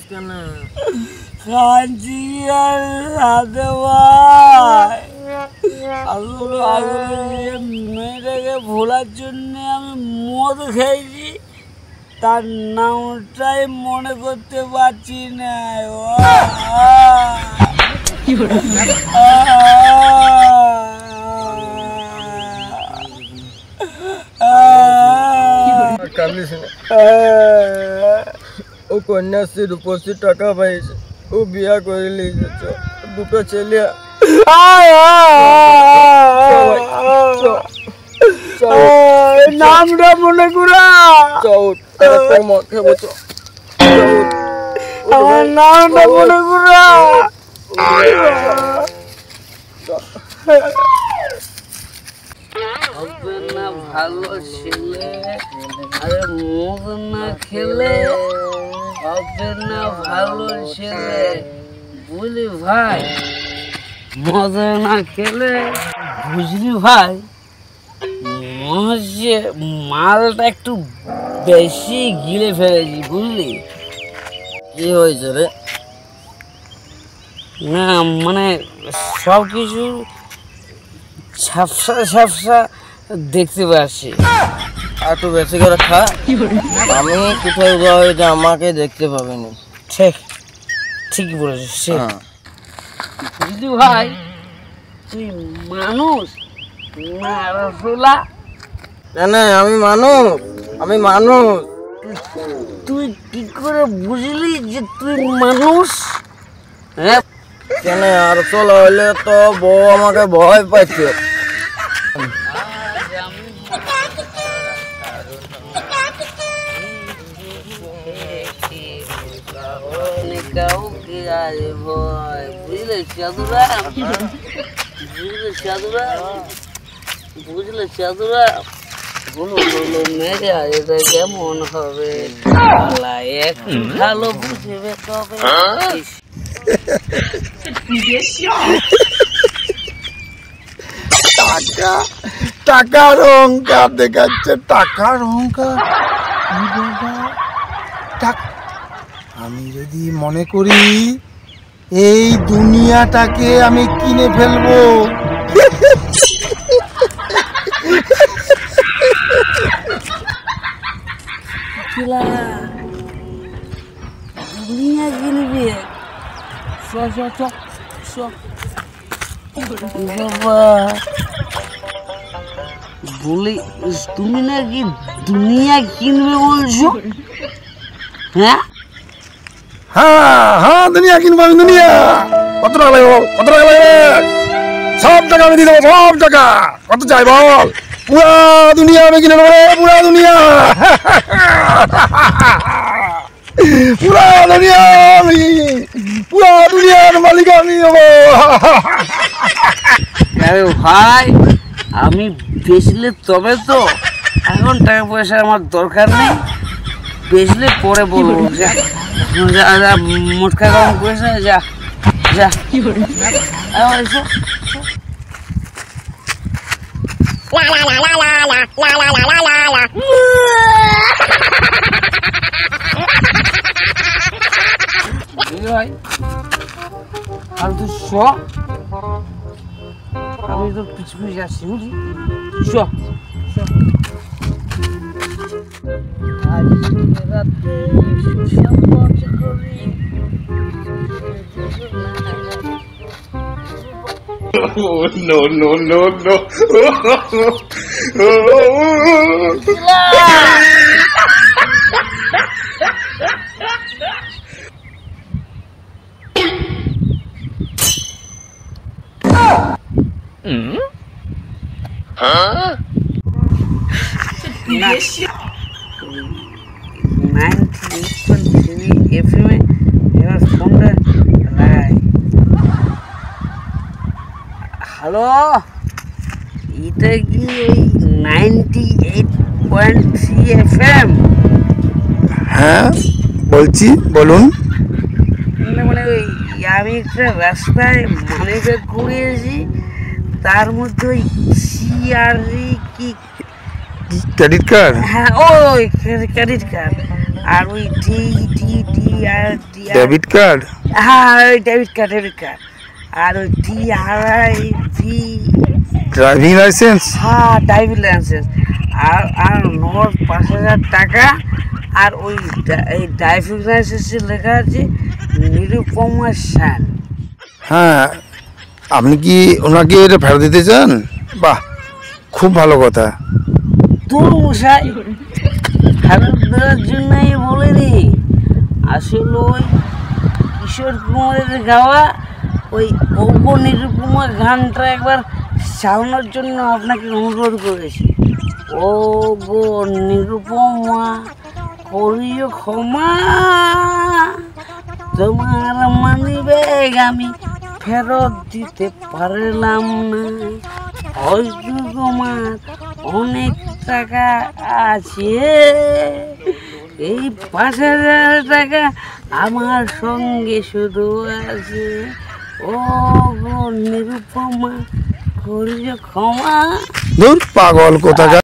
কেন? কাঁদছি আর রাতে ভাই মেয়েটাকে ভোলার জন্য আমি মদ খেয়েছি, তার নামটাই মনে করতে পারছি না। ও কন্যাশ্রী রূপশ্রী টাকা পাইছে, ও বিয়া করে নিয়েছে, দুটো ছেলে। নামটা মনে করা আমার নামটা মনে করা। হবে না ভালো ছেলে, আরে মদ না খেলে হবে না ভালো ছেলে, বুঝলি ভাই? মদ না খেলে বুঝলি ভাই, মনে হচ্ছে মালটা একটু বেশি গিলে ফেলেছি, বুঝলি? কি হয়েছে রে? না মানে সব কিছু ঝাপসা ঝাপসা দেখতে পাচ্ছি। একটু বেশি করে খা, আমি কোথায় যে আমাকে দেখতে পাবেনি। ঠিক ঠিক বলেছিস। বুঝলি ভাই, তুই মানুষ না রসগোল্লা? কেন আমি মানুষ? আমি মানুষ। তুই কি করে বুঝলি যে তুই মানুষ? হ্যাঁ কেন আর চলা হইলে তো বউ আমাকে ভয় পাচ্ছে। বুঝলে চাদুরা, বুঝলে চাদুরা, বুঝলে চাদুরা, বলো বলো মেরে এটা কেমন হবে? একটু ভালো বুঝবে তবে। টাকা টাকার অহংকার দেখাচ্ছে, টাকার অহংকার। আমি যদি মনে করি এই দুনিয়াটাকে আমি কিনে ফেলবো, দুনিয়া কিনবি? বলি তুমি নাকি দুনিয়া কিনবে বলছো? হ্যাঁ হ্যাঁ হ্যাঁ দুনিয়া কিনবো আমি। দুনিয়া কত টাকা লাগবে? কত টাকা লাগবে? সব টাকা আমি দিয়ে দেবো, সব টাকা। কত চাই বল? পুরা দুনিয়া আমি কিনে নেবো, পুরা দুনিয়া। পুরা দুনিয়া আমি, পুরা দুনিয়ার মালিক আমি হবো। ভাই আমি বেচলে তবে তো, এখন টাকা পয়সা আমার দরকার নেই, বেচলে পরে বলবো। যা যা মোটকা গরম করেছে, যা যা এসো। আর তুই শ, আমি তোর পিছু পিছু যাচ্ছি, বুঝলি? শ রাতে Oh, no, no, no, no. Huh? 98.3 FM এবার ফোনটা লাগাই। হ্যালো, এটা কি ওই 98.3 FM? হ্যাঁ বলছি, বলুন। মানে ওই আমি একটা রাস্তায় মানি ব্যাগ ঘুরিয়েছি, তার মধ্যে ওই সিআরই কি ক্রেডিট কার্ড? হ্যাঁ ওই ক্রেডিট কার্ড আর ওই টি টি টি আর ডেবিট কার্ড? হ্যাঁ ওই ডেবিট কার্ড আর ওই টি আর আই ভি ড্রাইভিং লাইসেন্স? হ্যাঁ ড্রাইভিং লাইসেন্স আর নোট 5,000 টাকা। আর ওই এই ড্রাইভিং লাইসেন্সে লেখা আছে নিরুপমা সেন। হ্যাঁ, আপনি কি ওনাকে এটা ফেরত দিতে চান? বাহ, খুব ভালো কথা। তোর মশাই ফেরত দেওয়ার জন্যই বলিনি, আসলে ওই কিশোর কুমারের গাওয়া ওই অজ্ঞ নিরুপমা গানটা একবার চালানোর জন্য আপনাকে অনুরোধ করেছি। ও গো নিরুপমা করিও ক্ষমা, তোমার মানিব্যাগ আমি ফেরত দিতে পারলাম না, হয়তো তোমার অনেক টাকা আছে, এই 5,000 টাকা আমার সঙ্গে শুধু আছে, ও গো নিরুপমা করিও ক্ষমা। দূর পাগল কোথাকার।